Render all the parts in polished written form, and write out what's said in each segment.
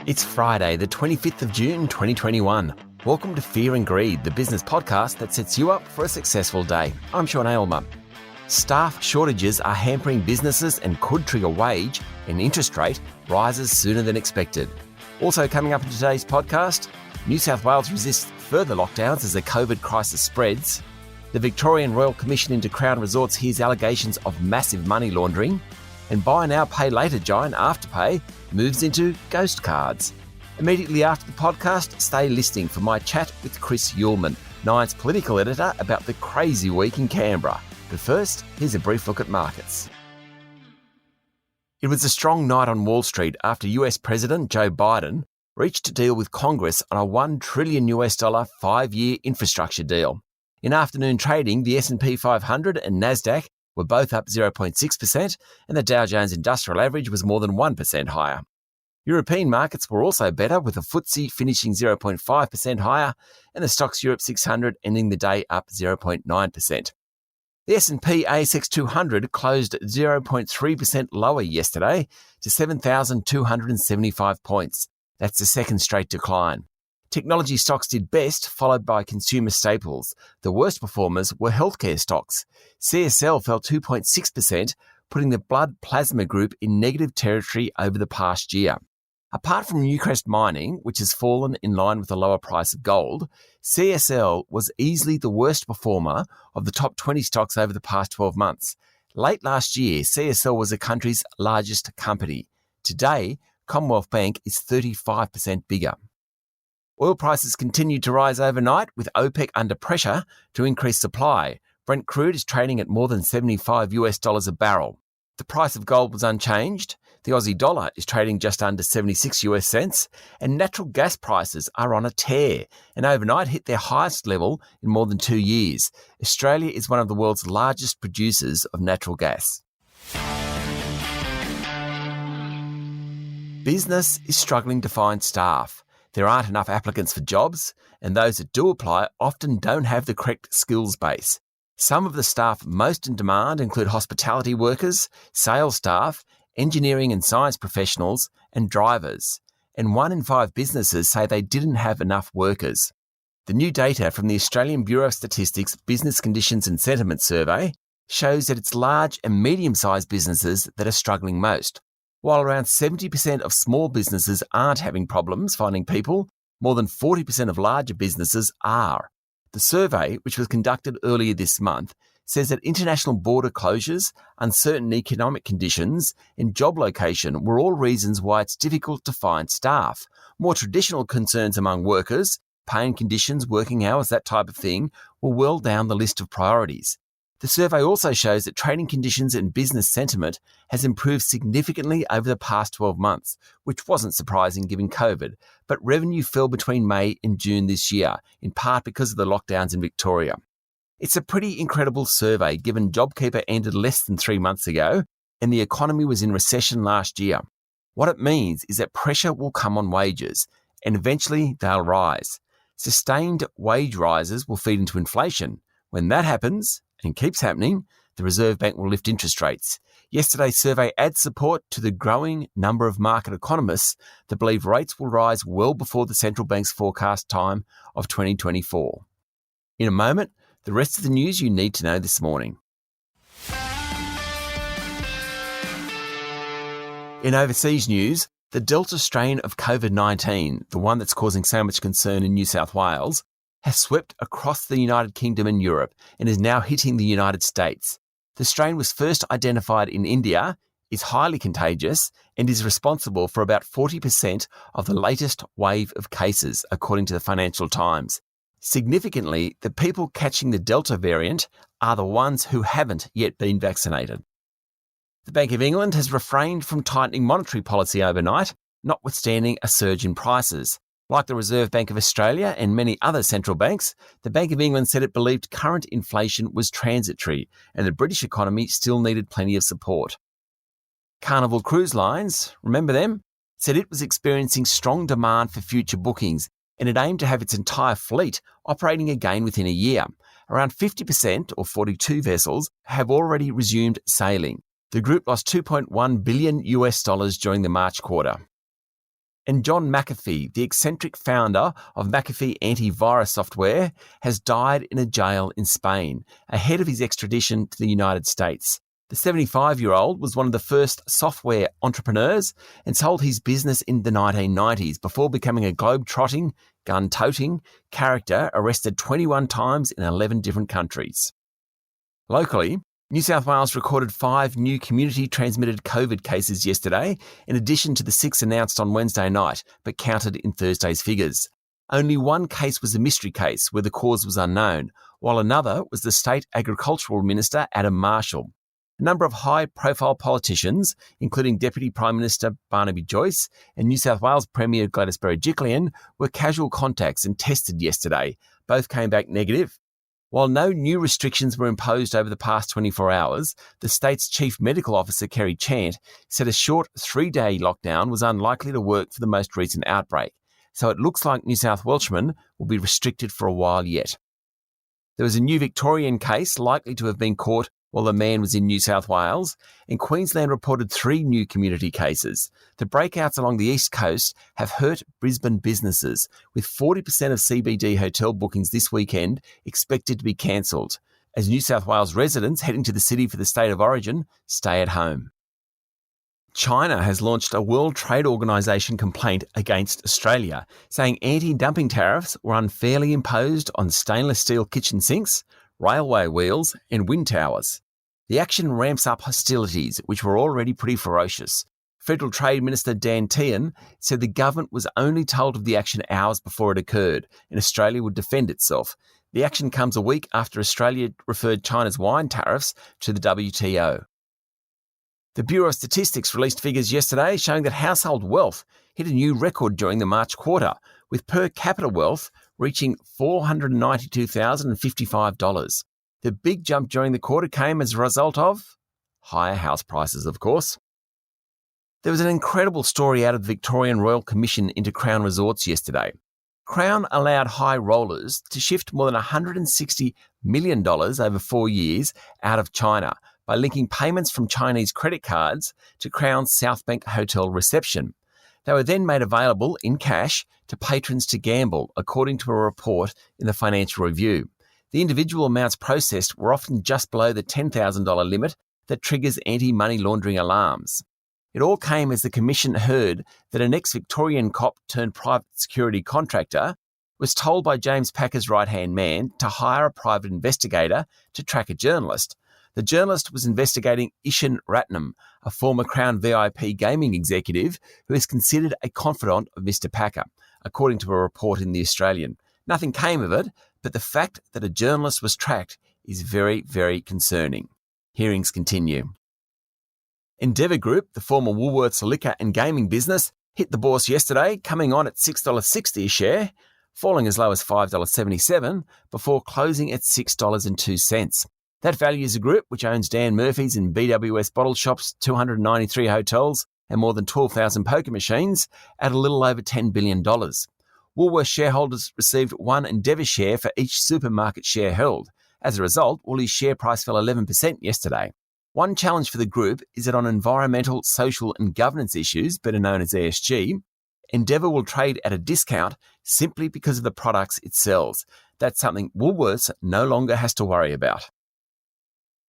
It's Friday, the 25th of June, 2021. Welcome to Fear and Greed, the business podcast that sets you up for a successful day. I'm Sean Aylmer. Staff shortages are hampering businesses and could trigger wage and interest rate rises sooner than expected. Also coming up in today's podcast, New South Wales resists further lockdowns as the COVID crisis spreads. The Victorian Royal Commission into Crown Resorts hears allegations of massive money laundering. And buy now, pay later giant Afterpay moves into ghost cards. Immediately after the podcast, stay listening for my chat with Chris Uhlmann, Nine's political editor, about the crazy week in Canberra. But first, here's a brief look at markets. It was a strong night on Wall Street after US President Joe Biden reached a deal with Congress on a $1 trillion 5-year infrastructure deal. In afternoon trading, the S&P 500 and Nasdaq were both up 0.6%, and the Dow Jones Industrial Average was more than 1% higher. European markets were also better, with the FTSE finishing 0.5% higher and the Stoxx Europe 600 ending the day up 0.9%. The S&P ASX 200 closed 0.3% lower yesterday to 7,275 points. That's the second straight decline. Technology stocks did best, followed by consumer staples. The worst performers were healthcare stocks. CSL fell 2.6%, putting the blood plasma group in negative territory over the past year. Apart from Newcrest Mining, which has fallen in line with the lower price of gold, CSL was easily the worst performer of the top 20 stocks over the past 12 months. Late last year, CSL was the country's largest company. Today, Commonwealth Bank is 35% bigger. Oil prices continued to rise overnight, with OPEC under pressure to increase supply. Brent crude is trading at more than $75 a barrel. The price of gold was unchanged. The Aussie dollar is trading just under 76 US cents, and natural gas prices are on a tear and overnight hit their highest level in more than 2 years. Australia is one of the world's largest producers of natural gas. Business is struggling to find staff. There aren't enough applicants for jobs, and those that do apply often don't have the correct skills base. Some of the staff most in demand include hospitality workers, sales staff, engineering and science professionals, and drivers. And 1 in 5 businesses say they didn't have enough workers. The new data from the Australian Bureau of Statistics Business Conditions and Sentiment Survey shows that it's large and medium-sized businesses that are struggling most. While around 70% of small businesses aren't having problems finding people, more than 40% of larger businesses are. The survey, which was conducted earlier this month, says that international border closures, uncertain economic conditions, and job location were all reasons why it's difficult to find staff. More traditional concerns among workers, pay conditions, working hours, that type of thing, were well down the list of priorities. The survey also shows that trading conditions and business sentiment has improved significantly over the past 12 months, which wasn't surprising given COVID, but revenue fell between May and June this year, in part because of the lockdowns in Victoria. It's a pretty incredible survey given JobKeeper ended less than 3 months ago and the economy was in recession last year. What it means is that pressure will come on wages, and eventually they'll rise. Sustained wage rises will feed into inflation. When that happens, and keeps happening, the Reserve Bank will lift interest rates. Yesterday's survey adds support to the growing number of market economists that believe rates will rise well before the central bank's forecast time of 2024. In a moment, the rest of the news you need to know this morning. In overseas news, the Delta strain of COVID-19, the one that's causing so much concern in New South Wales, has swept across the United Kingdom and Europe and is now hitting the United States. The strain was first identified in India, is highly contagious, and is responsible for about 40% of the latest wave of cases, according to the Financial Times. Significantly, the people catching the Delta variant are the ones who haven't yet been vaccinated. The Bank of England has refrained from tightening monetary policy overnight, notwithstanding a surge in prices. Like the Reserve Bank of Australia and many other central banks, the Bank of England said it believed current inflation was transitory and the British economy still needed plenty of support. Carnival Cruise Lines, remember them, said it was experiencing strong demand for future bookings and it aimed to have its entire fleet operating again within a year. Around 50%, or 42 vessels, have already resumed sailing. The group lost $2.1 billion during the March quarter. And John McAfee, the eccentric founder of McAfee antivirus software, has died in a jail in Spain, ahead of his extradition to the United States. The 75-year-old was one of the first software entrepreneurs and sold his business in the 1990s before becoming a globe-trotting, gun-toting character arrested 21 times in 11 different countries. Locally, New South Wales recorded 5 new community-transmitted COVID cases yesterday, in addition to the 6 announced on Wednesday night, but counted in Thursday's figures. Only one case was a mystery case where the cause was unknown, while another was the State Agricultural Minister, Adam Marshall. A number of high-profile politicians, including Deputy Prime Minister Barnaby Joyce and New South Wales Premier Gladys Berejiklian, were casual contacts and tested yesterday. Both came back negative. While no new restrictions were imposed over the past 24 hours, the state's Chief Medical Officer, Kerry Chant, said a short 3-day lockdown was unlikely to work for the most recent outbreak, so it looks like New South Welshmen will be restricted for a while yet. There was a new Victorian case likely to have been caught while the man was in New South Wales, and Queensland reported 3 new community cases. The breakouts along the east coast have hurt Brisbane businesses, with 40% of CBD hotel bookings this weekend expected to be cancelled, as New South Wales residents heading to the city for the state of origin stay at home. China has launched a World Trade Organization complaint against Australia, saying anti-dumping tariffs were unfairly imposed on stainless steel kitchen sinks, railway wheels and wind towers. The action ramps up hostilities, which were already pretty ferocious. Federal Trade Minister Dan Tehan said the government was only told of the action hours before it occurred, and Australia would defend itself. The action comes a week after Australia referred China's wine tariffs to the WTO. The Bureau of Statistics released figures yesterday showing that household wealth hit a new record during the March quarter, with per capita wealth reaching $492,055. The big jump during the quarter came as a result of higher house prices, of course. There was an incredible story out of the Victorian Royal Commission into Crown Resorts yesterday. Crown allowed high rollers to shift more than $160 million over 4 years out of China by linking payments from Chinese credit cards to Crown's Southbank Hotel reception. They were then made available in cash to patrons to gamble, according to a report in the Financial Review. The individual amounts processed were often just below the $10,000 limit that triggers anti-money laundering alarms. It all came as the Commission heard that an ex-Victorian cop turned private security contractor was told by James Packer's right-hand man to hire a private investigator to track a journalist. The journalist was investigating Ishan Ratnam, a former Crown VIP gaming executive who is considered a confidant of Mr. Packer, according to a report in The Australian. Nothing came of it, but the fact that a journalist was tracked is very, very concerning. Hearings continue. Endeavour Group, the former Woolworths liquor and gaming business, hit the bourse yesterday, coming on at $6.60 a share, falling as low as $5.77 before closing at $6.02. That values a group which owns Dan Murphy's and BWS bottle shops, 293 hotels and more than 12,000 poker machines at a little over $10 billion. Woolworths shareholders received one Endeavour share for each supermarket share held. As a result, Woolies' share price fell 11% yesterday. One challenge for the group is that on environmental, social and governance issues, better known as ESG, Endeavour will trade at a discount simply because of the products it sells. That's something Woolworths no longer has to worry about.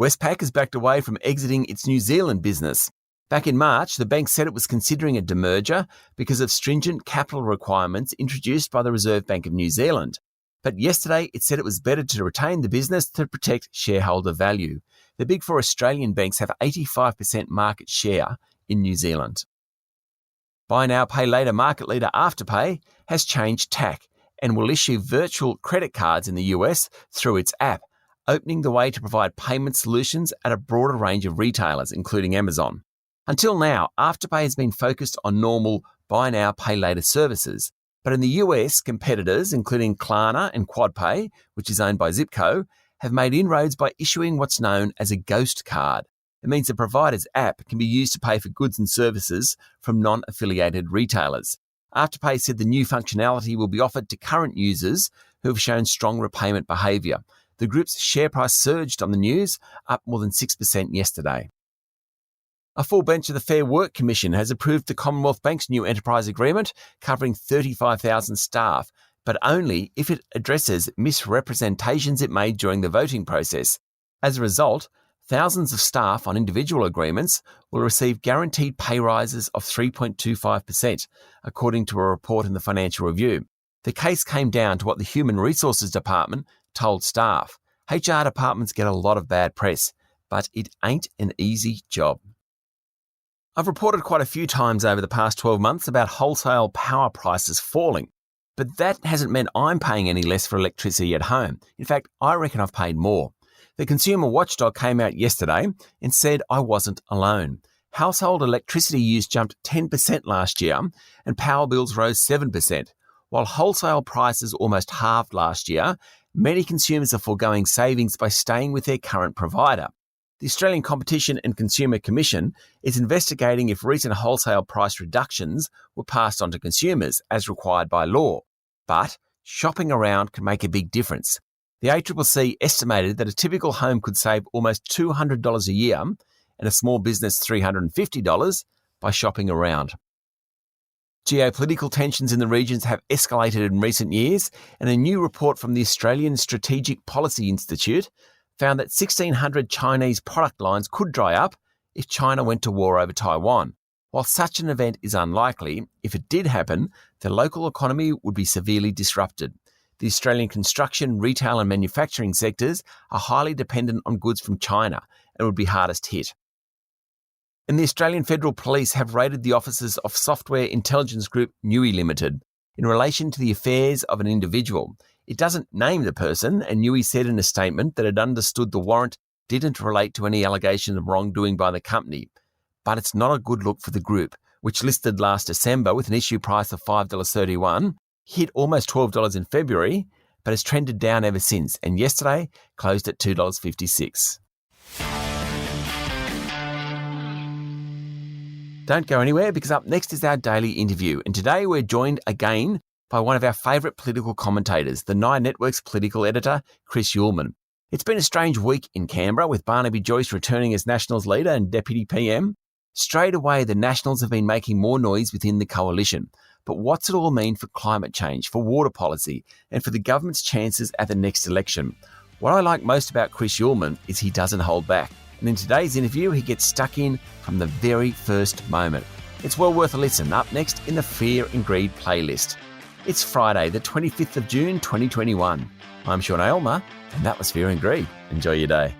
Westpac has backed away from exiting its New Zealand business. Back in March, the bank said it was considering a demerger because of stringent capital requirements introduced by the Reserve Bank of New Zealand. But yesterday, it said it was better to retain the business to protect shareholder value. The big four Australian banks have 85% market share in New Zealand. Buy now, pay later market leader Afterpay has changed tack and will issue virtual credit cards in the US through its app, opening the way to provide payment solutions at a broader range of retailers, including Amazon. Until now, Afterpay has been focused on normal buy now, pay later services. But in the US, competitors, including Klarna and QuadPay, which is owned by Zipco, have made inroads by issuing what's known as a ghost card. It means the provider's app can be used to pay for goods and services from non-affiliated retailers. Afterpay said the new functionality will be offered to current users who have shown strong repayment behaviour. The group's share price surged on the news, up more than 6% yesterday. A full bench of the Fair Work Commission has approved the Commonwealth Bank's new enterprise agreement covering 35,000 staff, but only if it addresses misrepresentations it made during the voting process. As a result, thousands of staff on individual agreements will receive guaranteed pay rises of 3.25%, according to a report in the Financial Review. The case came down to what the Human Resources Department told staff. HR departments get a lot of bad press, but it ain't an easy job. I've reported quite a few times over the past 12 months about wholesale power prices falling, but that hasn't meant I'm paying any less for electricity at home. In fact, I reckon I've paid more. The Consumer Watchdog came out yesterday and said I wasn't alone. Household electricity use jumped 10% last year and power bills rose 7%. While wholesale prices almost halved last year, many consumers are foregoing savings by staying with their current provider. The Australian Competition and Consumer Commission is investigating if recent wholesale price reductions were passed on to consumers as required by law. But shopping around can make a big difference. The ACCC estimated that a typical home could save almost $200 a year and a small business $350 by shopping around. Geopolitical tensions in the regions have escalated in recent years, and a new report from the Australian Strategic Policy Institute found that 1,600 Chinese product lines could dry up if China went to war over Taiwan. While such an event is unlikely, if it did happen, the local economy would be severely disrupted. The Australian construction, retail and manufacturing sectors are highly dependent on goods from China and would be hardest hit. And the Australian Federal Police have raided the offices of software intelligence group Nui Limited in relation to the affairs of an individual. It doesn't name the person, and Nui said in a statement that it understood the warrant didn't relate to any allegation of wrongdoing by the company. But it's not a good look for the group, which listed last December with an issue price of $5.31, hit almost $12 in February, but has trended down ever since, and yesterday closed at $2.56. Don't go anywhere, because up next is our daily interview, and today we're joined again by one of our favourite political commentators, the Nine Network's political editor, Chris Uhlmann. It's been a strange week in Canberra, with Barnaby Joyce returning as Nationals leader and Deputy PM. Straight away, the Nationals have been making more noise within the coalition. But what's it all mean for climate change, for water policy, and for the government's chances at the next election? What I like most about Chris Uhlmann is he doesn't hold back. And in today's interview, he gets stuck in from the very first moment. It's well worth a listen, up next in the Fear and Greed playlist. It's Friday, the 25th of June, 2021. I'm Sean Aylmer, and that was Fear and Greed. Enjoy your day.